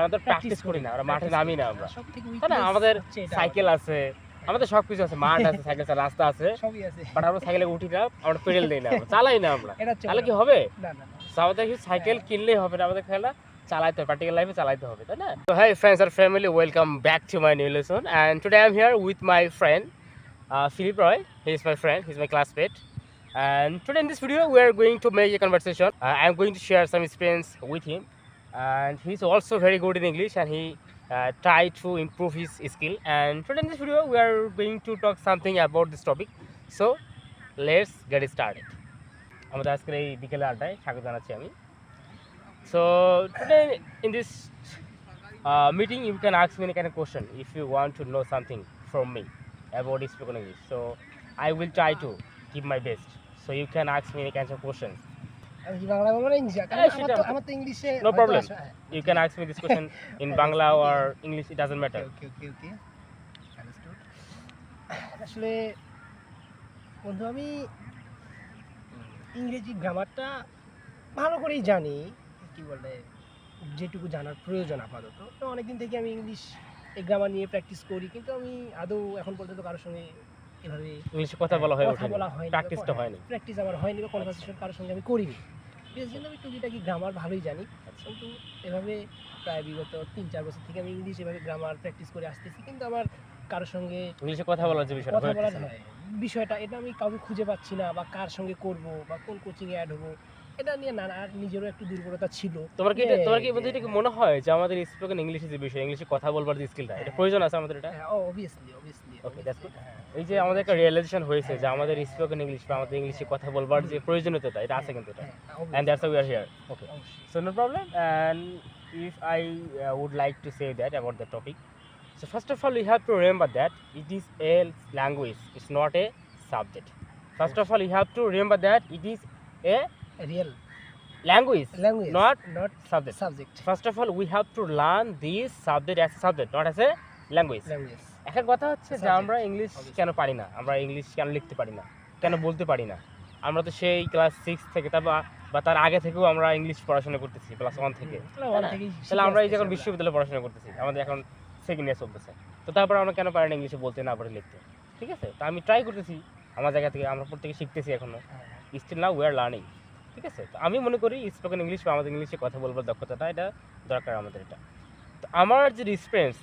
আমাদের প্র্যাকটিস করি না, আমরা মাঠে নামি না আমরা, তাই না? আমাদের সাইকেল আছে, আমাদের সবকিছু আছে, মাঠ আছে, সাইকেল আছে, রাস্তা আছে, সবই আছে, বাট আমরা সাইকেলে উঠি না, আমরা পেডেল দেই না, আমরা চালাই না আমরা, তাহলে কি হবে? So আমাদের সাইকেল কিনলেই হবে না, আমাদের খেলা চালাইতে হবে, প্র্যাকটিক্যাল লাইফে চালাইতে হবে, তাই না? So hey friends and family, welcome back to my new lesson, and today I'm here with my friend Philip Roy. He is my friend, he's my classmate, and today in this video we are going to make a conversation. I'm going to share some experience with him, and he's also very good in English, and he try to improve his skill. And today in this video we are going to talk something about this topic. So let's get started. আমাদের আজকের এই বিকেলে আড্ডায় স্বাগত জানাচ্ছি আমি। So today in this meeting you can ask me any kind of question if you want to know something from me about spoken English. So I will try to give my best. So you can ask me any kinds of questions. No problem. You can ask me this question in Bangla or English, it doesn't matter. Okay. Understood. আসলে বন্ধু আমি ইংরেজি গ্রামারটা ভালো করেই জানি, কি বলে যেটুকু জানার প্রয়োজন আপাতত। তো অনেকদিন থেকে আমি ইংলিশ এই গ্রামার নিয়ে প্র্যাকটিস করি, কিন্তু আমি আদৌ এখন পর্যন্ত কারোর সঙ্গে এভাবে ইংলিশে কথা বলা হয় প্র্যাকটিসটা হয়নি, প্র্যাকটিস আমার হয়নি বা কনভারসেশন কারোর সঙ্গে আমি করিনি। এই জন্য আমি টুকিটাকি গ্রামার ভালোই জানি, কিন্তু এভাবে প্রায় বিগত 3-4 বছর থেকে আমি ইংলিশ এভাবে গ্রামার প্র্যাকটিস করে আসতেছি, কিন্তু আমার কারোর সঙ্গে ইংলিশে কথা বলার যে বিষয়টা এটা আমি কাউকে খুঁজে পাচ্ছি না, বা কার সঙ্গে করব বা কোন কোচিংয়ে অ্যাড হবো, এটা নিয়ে না আর নিজেরও একটু দুর্বলতা ছিল। তোমার কি বন্ধু এটা মনে হয় যে আমাদের স্পোকেন ইংলিশে যে বিষয়, ইংলিশে কথা বলবার যে স্কিলটা, এটা প্রয়োজন আছে আমাদের? এটা অবভিয়াসলি ওকে, দ্যাটস গুড। এই যে আমাদের একটা রিয়েলাইজেশন হয়েছে যে আমাদের স্পোকেন ইংলিশ বা আমাদের ইংলিশে কথা বলবার যে প্রয়োজনীয়তা, এটা আছে কিন্তু এটা, and that's why we are here. Okay, so no problem. And if I would like to say that about the topic, so first of all you have to remember that it is a language, it's not a subject. First of all you have to remember that it is a real language, not subject. First of all we have to learn this subject as a subject, not as a language. এখন কথা হচ্ছে যে আমরা English কেন পারি না, আমরা English কেন লিখতে পারি না, কেন বলতে পারি না? আমরা তো সেই ক্লাস 6 থেকে বা তার আগে থেকেও আমরা ইংলিশ পড়াশোনা করতেছি, ক্লাস 1 থেকে। তাহলে আমরা এই যে এখন বিশ্ববিদ্যালয়ে পড়াশোনা করতেছি, আমাদের এখন সেকেন্ড ইয়ার চলতেছে, তো তারপর আমরা কেন পারি না ইংলিশে বলতে, না পারি লিখতে? ঠিক আছে, তো আমি ট্রাই করতেছি আমার জায়গা থেকে, আমরা প্রত্যেকে শিখতেছি এখনো, still now we are learning. ঠিক আছে, তো আমি মনে করি স্পোকেন ইংলিশ বা আমাদের ইংলিশে কথা বলবার দক্ষতাটা এটা দরকার আমাদের। এটা তো আমার যে এক্সপিরিয়েন্স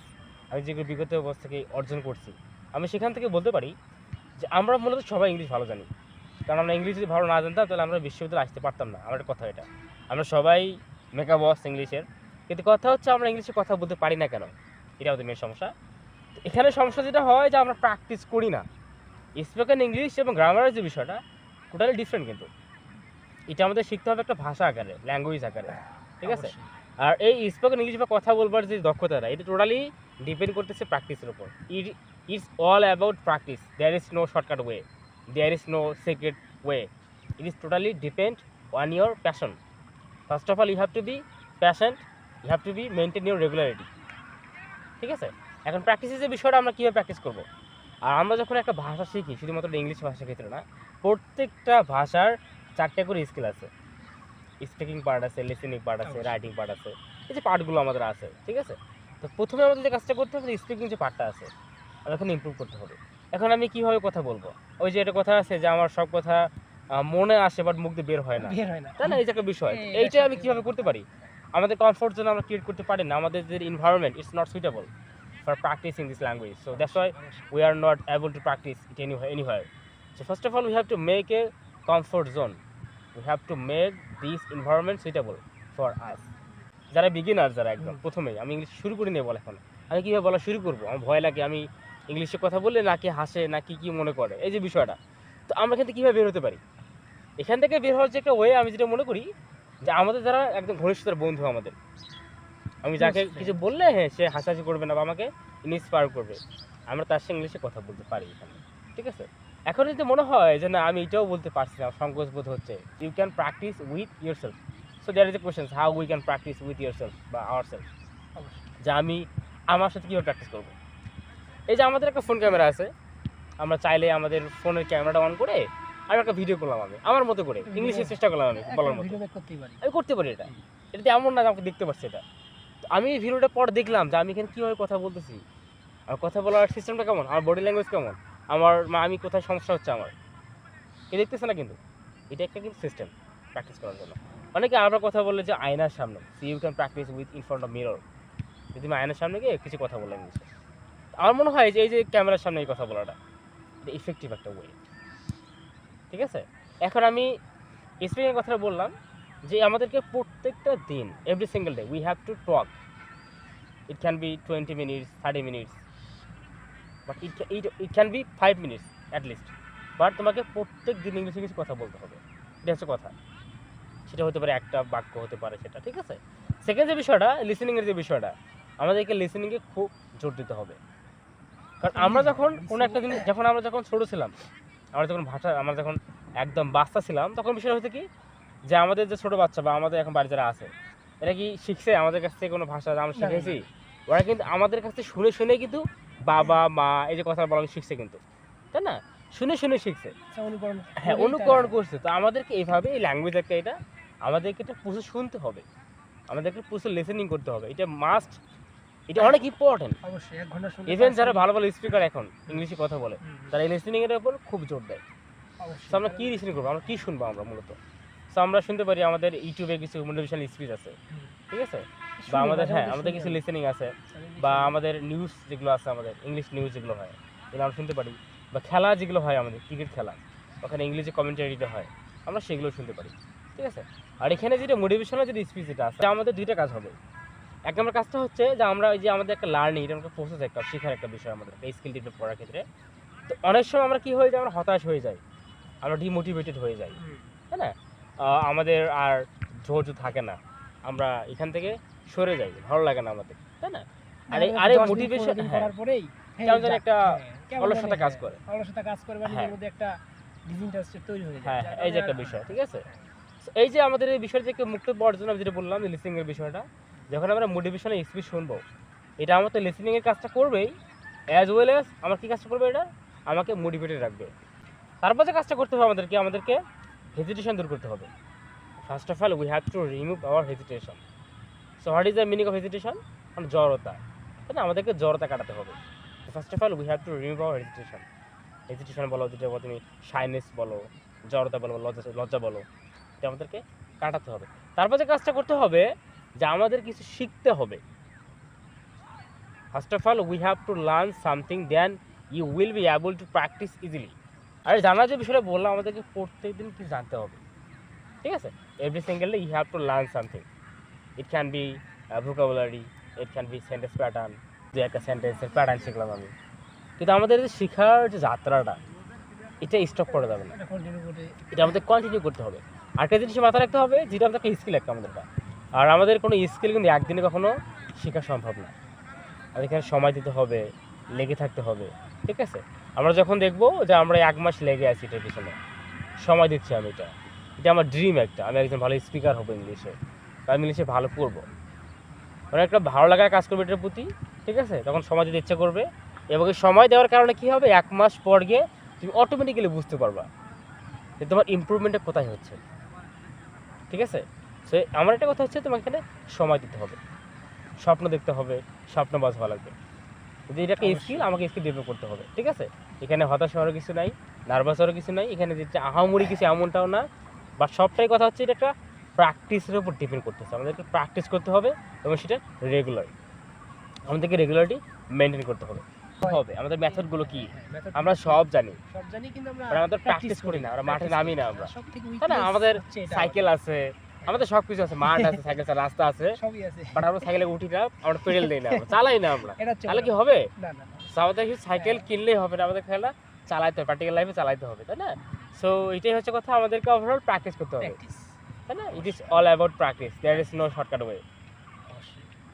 আমি যেগুলো বিগত অবস্থা থেকে অর্জন করছি, আমি সেখান থেকে বলতে পারি যে আমরা মূলত সবাই ইংলিশ ভালো জানি। কারণ আমরা ইংলিশ যদি ভালো না জানতাম তাহলে আমরা বিশ্ববিদ্যালয়ে আসতে পারতাম না। আমার কথা এটা, আমরা সবাই মেকা বস ইংলিশের, কিন্তু কথা হচ্ছে আমরা ইংলিশে কথা বলতে পারি না কেন, এটা আমাদের মেন সমস্যা। এখানে সমস্যা যেটা হয় যে আমরা প্র্যাকটিস করি না। স্পোকেন ইংলিশ এবং গ্রামারের যে বিষয়টা টোটালি ডিফারেন্ট, কিন্তু এটা আমাদের শিখতে হবে একটা ভাষা আকারে, ল্যাঙ্গুয়েজ আকারে। ঠিক আছে, আর এই স্পোকেন ইংলিশ বা কথা বলবার যে দক্ষতাটা, এটা টোটালি ডিপেন্ড করতেছে প্র্যাকটিসের উপর। It's all about practice, there is no shortcut way, there is no secret way, it is totally depend on your passion. First of all you have to be passionate, you have to be maintain your regularity. ঠিক আছে, এখন প্র্যাকটিসের যে বিষয়টা আমরা কীভাবে practice করবো, আর আমরা যখন একটা ভাষা শিখি, শুধুমাত্র ইংলিশ ভাষা ক্ষেত্রে না, প্রত্যেকটা ভাষার 4টে করে স্কিল আছে। স্পিকিং পার্ট আছে, লিসেনিং পার্ট আছে, রাইটিং পার্ট আছে, এই যে পার্টগুলো আমাদের আছে। ঠিক আছে, তো প্রথমে আমাদের যে কাজটা করতে হবে, স্পিকিং যে পার্টটা আছে এখন ইমপ্রুভ করতে হবে। এখন আমি কীভাবে কথা বলবো, ওই যে একটা কথা আছে যে আমার সব কথা মনে আসে বাট মুখ দিয়ে বের হয় না, তাই না? এই যে একটা বিষয়, এইটা আমি কীভাবে করতে পারি? আমাদের কমফোর্ট জোন আমরা ক্রিয়েট করতে পারি না, আমাদের যে environment it's not suitable for practicing this language, so that's why we are not able to practice it anywhere. So first of all we have to make a comfort zone, we have to make this environment suitable for us. যারা beginner, যারা একদম প্রথমেই আমি English শুরু করি নেই, বলে এখন আমি কীভাবে বলা শুরু করবো, আমার ভয় লাগে, আমি ইংলিশে কথা বললে নাকি হাসে নাকি কি মনে করে, এই যে বিষয়টা। তো আমরা এখান থেকে কীভাবে বের হতে পারি? এখান থেকে বের হওয়ার যে একটা ওয়ে আমি যেটা মনে করি যে আমাদের যারা একদম ঘনিষ্ঠতার বন্ধু, আমাদের, আমি যাকে কিছু বললে সে হাসাহাসি করবে না বা আমাকে ইন্সপায়ার করবে, আমরা তার সঙ্গে ইংলিশে কথা বলতে পারি এখানে। ঠিক আছে, এখন যদি মনে হয় যে না আমি এটাও বলতে পারছি না, সংকোচ বোধ হচ্ছে, you can practice with yourself. So there is a question, how we can practice with yourself বা আওয়ার সেলফ, যে আমি আমার সাথে কীভাবে প্র্যাকটিস করবো। এই যে আমাদের একটা ফোন ক্যামেরা আছে, আমরা চাইলে আমাদের ফোনের ক্যামেরাটা অন করে আমি একটা ভিডিও করলাম, আমি আমার মতো করে ইংলিশের চেষ্টা করলাম, আমি বলার মতো আমি করতে পারি। এটাতে এমন না আমাকে দেখতে পাচ্ছি, এটা আমি এই ভিডিওটা পরে দেখলাম যে আমি এখানে কীভাবে কথা বলতেছি, আর কথা বলার সিস্টেমটা কেমন, আমার বডি ল্যাঙ্গুয়েজ কেমন, আমি কোথায় সমস্যা হচ্ছে আমার, কেউ দেখতেছে না। কিন্তু এটা একটা কিন্তু সিস্টেম প্র্যাকটিস করার জন্য। অনেকে আবার কথা বলে যে আয়নার সামনে, see you can practice with in front of mirror, যদি আমি আয়নার সামনে গিয়ে কিছু কথা বলে ইংলিশে। আমার মনে হয় যে এই যে ক্যামেরার সামনে এই কথা বলাটা এটা ইফেক্টিভ একটা ওয়ে, ঠিক আছে। এখন আমি স্পিকিং কথাটা বললাম যে আমাদেরকে প্রত্যেকটা দিন every single day we have to talk. It can B 20 minutes 30 minutes, but it can B 5 minutes at least, but তোমাকে প্রত্যেক দিন ইংলিশে কিছু কথা বলতে হবে। এটা হচ্ছে কথা, সেটা হতে পারে একটা বাক্য হতে পারে সেটা, ঠিক আছে। সেকেন্ড যে বিষয়টা লিসেনিংয়ের যে বিষয়টা, আমাদেরকে লিসেনিংয়ে খুব জোর দিতে হবে। কারণ আমরা যখন কোনো একটা জিনিস আমরা যখন ছোটো ছিলাম, আমরা যখন একদম বাচ্চা ছিলাম, তখন বিষয় হচ্ছে কি যে আমাদের যে ছোটো বাচ্চা বা আমাদের এখন বাড়ি যারা আছে, এরা কি শিখছে আমাদের কাছ থেকে কোনো ভাষা আমরা শিখেছি? ওরা কিন্তু আমাদের কাছ থেকে শুনে শুনে কিন্তু বাবা মা এই যে কথা বলা শিখছে কিন্তু, তাই না? শুনে শুনে শিখছে, হ্যাঁ অনুকরণ করছে। তো আমাদেরকে এইভাবে এই ল্যাঙ্গুয়েজ একটা এটা আমাদেরকে এটা প্রচুর শুনতে হবে, আমাদেরকে প্রচুর লিসেনিং করতে হবে, এটা মাস্ট, এটা অনেক ইম্পর্টেন্ট। অবশ্যই 1 ঘন্টা শুনলে ইভেন যারা ভালো ভালো স্পিকার এখন ইংলিশে কথা বলে, তারা এই লিসেনিং এর উপর খুব জোর দেয়। তো আমরা কি লিসেনিং করবো, আমরা কি শুনবো আমরা মূলত? তো আমরা শুনতে পারি আমাদের ইউটিউবে কিছু মোটিভেশনাল স্পিচ আছে, ঠিক আছে, বা আমাদের আমাদের কিছু লিসেনিং আছে, বা আমাদের নিউজ যেগুলো আছে, আমাদের ইংলিশ নিউজ যেগুলো হয় এগুলো আমরা শুনতে পারি, বা খেলা যেগুলো হয় আমাদের ক্রিকেট খেলা, ওখানে ইংলিশে কমেন্টারিটা হয়, আমরা সেগুলো শুনতে পারি, ঠিক আছে। আর এখানে যেটা মোটিভেশনাল যে স্পিচ যেটা আছে, আমাদের দুইটা কাজ হবে। এক নম্বর কাজটা হচ্ছে যে আমরা ওই যে আমাদের একটা লার্নিং, এটা একটা প্রসেস, একটা শেখার একটা বিষয় আমাদের এই স্কিল ডেভেলপ করার ক্ষেত্রে। তো অনেক সময় আমরা কী হয়ে যায়, আমরা হতাশ হয়ে যাই, আমরা ডিমোটিভেটেড হয়ে যাই, তাই না? আমাদের আর ধৈর্য থাকে না, আমরা এখান থেকে সরে যাই, ভালো লাগে না আমাদের, তাই না? আরে মোটিভেশন করার পরেই কেমন যেন একটা অলসতা কাজ করে বা নিজের মধ্যে একটা ডিসইন্টারেস্ট তৈরি হয়ে যায়। হ্যাঁ, এই যে একটা বিষয়, ঠিক আছে। এই যে আমাদের এই বিষয় থেকে মুক্তি পাওয়ার জন্য আমি যেটা বললাম যে লিসেনিং এর বিষয়টা, যখন আমরা মোটিভেশনাল স্পিচ শুনবো, এটা আমার তো লিসেনিং এর কাজটা করবেই, অ্যাজ ওয়েল অ্যাজ আমার কি কাজটা করবে, এটা আমাকে মোটিভেটেড রাখবে। তারপর যে কাজটা করতে হবে আমাদেরকে হেজিটেশন দূর করতে হবে। First of all we have to remove our hesitation. So what is the meaning of hesitation? মানে জড়তা, তাই না? আমাদেরকে জড়তা কাটাতে হবে। First of all we have to remove our hesitation বলো, যেটা তুমি শাইনেস বলো, জড়তা বলো, লজ্জা বলো, এটা আমাদেরকে কাটাতে হবে। তারপর যে কাজটা করতে হবে যে আমাদের কিছু শিখতে হবে। First of all we have to learn something, then you will be able to practise easily. আর জানার যে বিষয়টা বললাম, আমাদেরকে প্রত্যেক দিন কিছু জানতে হবে, ঠিক আছে। Every single day you have to learn something. It can be vocabulary, it can be sentence pattern, যে একটা সেন্টেন্সের প্যাটার্ন শিখলাম আমি, কিন্তু আমাদের যে শেখার যে যাত্রাটা, এটা স্টপ করা যাবে না, এটা আমাদের কন্টিনিউ করতে হবে। আরেকটা জিনিস মাথায় রাখতে হবে, যেটা আমাদের একটা স্কিল একটা আমাদেরটা, আর আমাদের কোনো স্কিল কিন্তু একদিনে কখনো শেখা সম্ভব না, আর এখানে সময় দিতে হবে, লেগে থাকতে হবে, ঠিক আছে। আমরা যখন দেখবো যে আমরা 1 মাস লেগে আছি এটার পিছনে, সময় দিচ্ছি আমি, এটা আমার ড্রিম একটা, আমি একজন ভালো স্পিকার হবো ইংলিশে, আমি ইংলিশে ভালো করবো, মানে একটা ভালো লাগার কাজ করবে এটার প্রতি, ঠিক আছে। তখন সময় দিতে ইচ্ছা করবে, এবং এই সময় দেওয়ার কারণে কী হবে, 1 মাস পর গিয়ে তুমি অটোমেটিক্যালি বুঝতে পারবা যে তোমার ইমপ্রুভমেন্টটা কোথায় হচ্ছে, ঠিক আছে। সো আমার একটা কথা হচ্ছে, তোমাকে এখানে সময় দিতে হবে, স্বপ্ন দেখতে হবে, স্বপ্নবাজ হওয়া লাগবে। যদি এটা একটা স্কিল, আমাকে স্কিল ডেভেলপ করতে হবে, ঠিক আছে। এখানে হতাশ হওয়ার কিছু নাই, নার্ভাস হওয়ার কিছু নাই, এখানে যে আহামরি কিছু এমনটাও না, বাট সবটাই কথা হচ্ছে এটা একটা প্র্যাকটিসের উপর ডিপেন্ড করতেছে। আমাদেরকে প্র্যাকটিস করতে হবে, এবং সেটা রেগুলার, আমাদেরকে রেগুলারিটি মেনটেন করতে হবে। আমাদের মেথডগুলো কি আমরা সব জানি, কিন্তু আমাদের প্র্যাকটিস করি না, আমরা মাঠে নামি না, আমরা, তাই না? আমাদের সাইকেল আছে, আমাদের সব কিছু আছে, মাঠ আছে, সাইকেল আছে, রাস্তা আছে, বাট আমরা সাইকেলে উঠি না, আমরা পেডেল দিই না, চালাই না আমরা, তাহলে কি হবে? আমাদের সাইকেল কিনলেই হবে না, আমাদের খেলা চালাইতে হবে, প্র্যাকটিক্যাল লাইফে চালাইতে হবে, তাই না? সো এটাই হচ্ছে কথা, আমাদেরকে ওভারঅল প্র্যাকটিস করতে হবে, তাই না? It is all about practice, there is no shortcut way.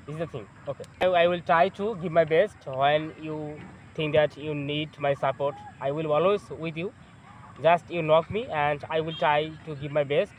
This is the thing. Okay. I will try to give my best. When you think that you need my support, I will always with you. Just you knock me, and I will try to give my best.